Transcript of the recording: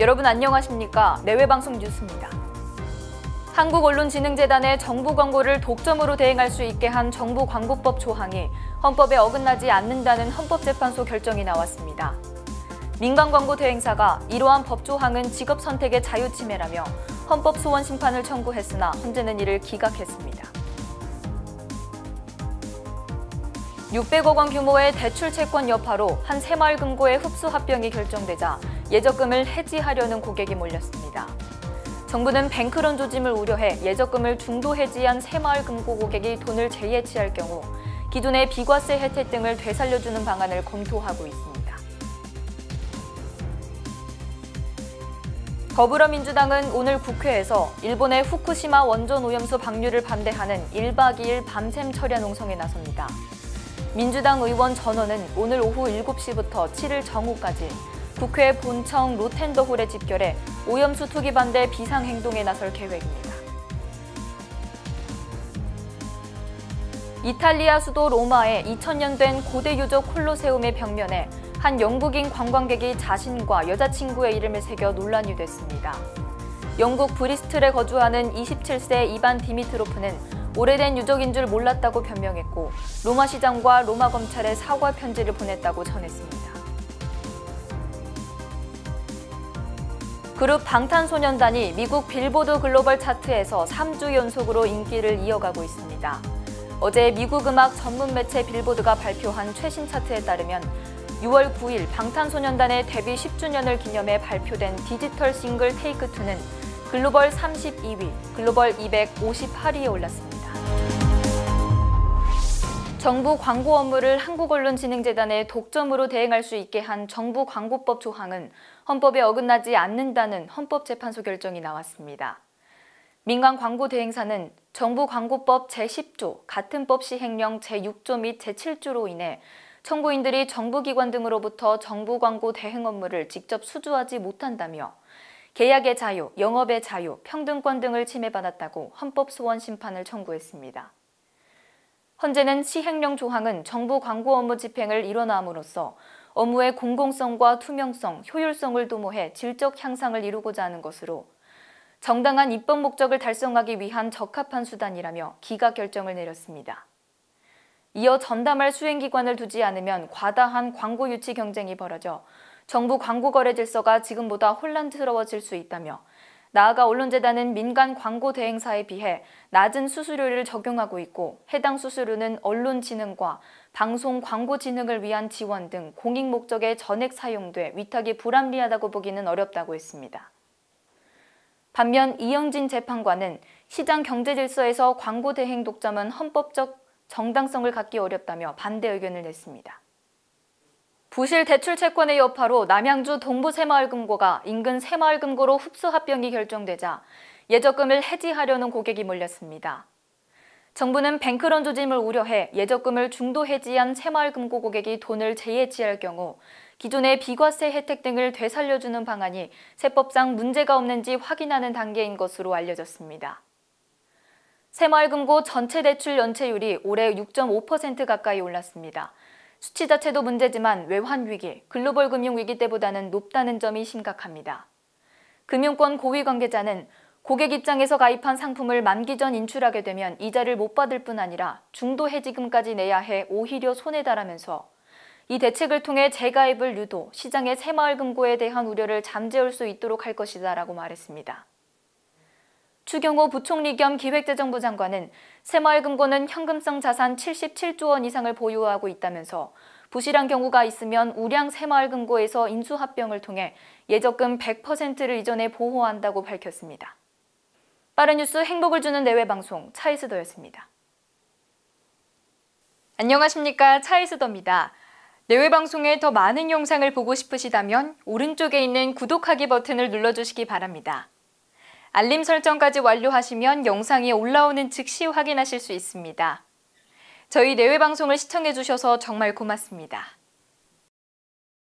여러분 안녕하십니까? 내외방송 뉴스입니다. 한국언론진흥재단의 정부 광고를 독점으로 대행할 수 있게 한 정부광고법 조항이 헌법에 어긋나지 않는다는 헌법재판소 결정이 나왔습니다. 민간광고 대행사가 이러한 법 조항은 직업 선택의 자유침해라며 헌법 소원 심판을 청구했으나 헌재는 이를 기각했습니다. 600억 원 규모의 대출 채권 여파로 한 새마을금고의 흡수 합병이 결정되자 예적금을 해지하려는 고객이 몰렸습니다. 정부는 뱅크런 조짐을 우려해 예적금을 중도 해지한 새마을금고 고객이 돈을 재예치할 경우 기존의 비과세 혜택 등을 되살려주는 방안을 검토하고 있습니다. 더불어민주당은 오늘 국회에서 일본의 후쿠시마 원전 오염수 방류를 반대하는 1박 2일 밤샘 철야 농성에 나섭니다. 민주당 의원 전원은 오늘 오후 7시부터 7일 정오까지 국회 본청 로텐더홀에 집결해 오염수 투기 반대 비상행동에 나설 계획입니다. 이탈리아 수도 로마에 2000년 된 고대 유적 콜로세움의 벽면에 한 영국인 관광객이 자신과 여자친구의 이름을 새겨 논란이 됐습니다. 영국 브리스틀에 거주하는 27세 이반 디미트로프는 오래된 유적인 줄 몰랐다고 변명했고 로마 시장과 로마 검찰에 사과 편지를 보냈다고 전했습니다. 그룹 방탄소년단이 미국 빌보드 글로벌 차트에서 3주 연속으로 인기를 이어가고 있습니다. 어제 미국 음악 전문 매체 빌보드가 발표한 최신 차트에 따르면 6월 9일 방탄소년단의 데뷔 10주년을 기념해 발표된 디지털 싱글 테이크2는 글로벌 32위, 글로벌 258위에 올랐습니다. 정부 광고 업무를 한국언론진흥재단의 독점으로 대행할 수 있게 한 정부광고법 조항은 헌법에 어긋나지 않는다는 헌법재판소 결정이 나왔습니다. 민간광고 대행사는 정부광고법 제10조, 같은 법 시행령 제6조 및 제7조로 인해 청구인들이 정부기관 등으로부터 정부광고 대행 업무를 직접 수주하지 못한다며 계약의 자유, 영업의 자유, 평등권 등을 침해받았다고 헌법 소원 심판을 청구했습니다. 헌재는 시행령 조항은 정부 광고 업무 집행을 일원함으로써 업무의 공공성과 투명성, 효율성을 도모해 질적 향상을 이루고자 하는 것으로 정당한 입법 목적을 달성하기 위한 적합한 수단이라며 기각 결정을 내렸습니다. 이어 전담할 수행기관을 두지 않으면 과다한 광고 유치 경쟁이 벌어져 정부 광고 거래 질서가 지금보다 혼란스러워질 수 있다며 나아가 언론재단은 민간 광고 대행사에 비해 낮은 수수료를 적용하고 있고 해당 수수료는 언론진흥과 방송광고진흥을 위한 지원 등 공익 목적에 전액 사용돼 위탁이 불합리하다고 보기는 어렵다고 했습니다. 반면 이영진 재판관은 시장 경제 질서에서 광고 대행 독점은 헌법적 정당성을 갖기 어렵다며 반대 의견을 냈습니다. 부실 대출 채권의 여파로 남양주 동부새마을금고가 인근 새마을금고로 흡수 합병이 결정되자 예적금을 해지하려는 고객이 몰렸습니다. 정부는 뱅크런 조짐을 우려해 예적금을 중도 해지한 새마을금고 고객이 돈을 재예치할 경우 기존의 비과세 혜택 등을 되살려주는 방안이 세법상 문제가 없는지 확인하는 단계인 것으로 알려졌습니다. 새마을금고 전체 대출 연체율이 올해 6.5% 가까이 올랐습니다. 수치 자체도 문제지만 외환위기, 글로벌 금융위기 때보다는 높다는 점이 심각합니다. 금융권 고위 관계자는 고객 입장에서 가입한 상품을 만기 전 인출하게 되면 이자를 못 받을 뿐 아니라 중도 해지금까지 내야 해 오히려 손해다라면서 이 대책을 통해 재가입을 유도, 시장의 새마을금고에 대한 우려를 잠재울 수 있도록 할 것이다라고 말했습니다. 추경호 부총리 겸 기획재정부 장관은 새마을금고는 현금성 자산 77조 원 이상을 보유하고 있다면서 부실한 경우가 있으면 우량 새마을금고에서 인수합병을 통해 예적금 100%를 이전해 보호한다고 밝혔습니다. 빠른 뉴스 행복을 주는 내외방송 차이스더였습니다. 안녕하십니까, 차이스더입니다. 내외방송의 더 많은 영상을 보고 싶으시다면 오른쪽에 있는 구독하기 버튼을 눌러주시기 바랍니다. 알림 설정까지 완료하시면 영상이 올라오는 즉시 확인하실 수 있습니다. 저희 내외방송을 시청해주셔서 정말 고맙습니다.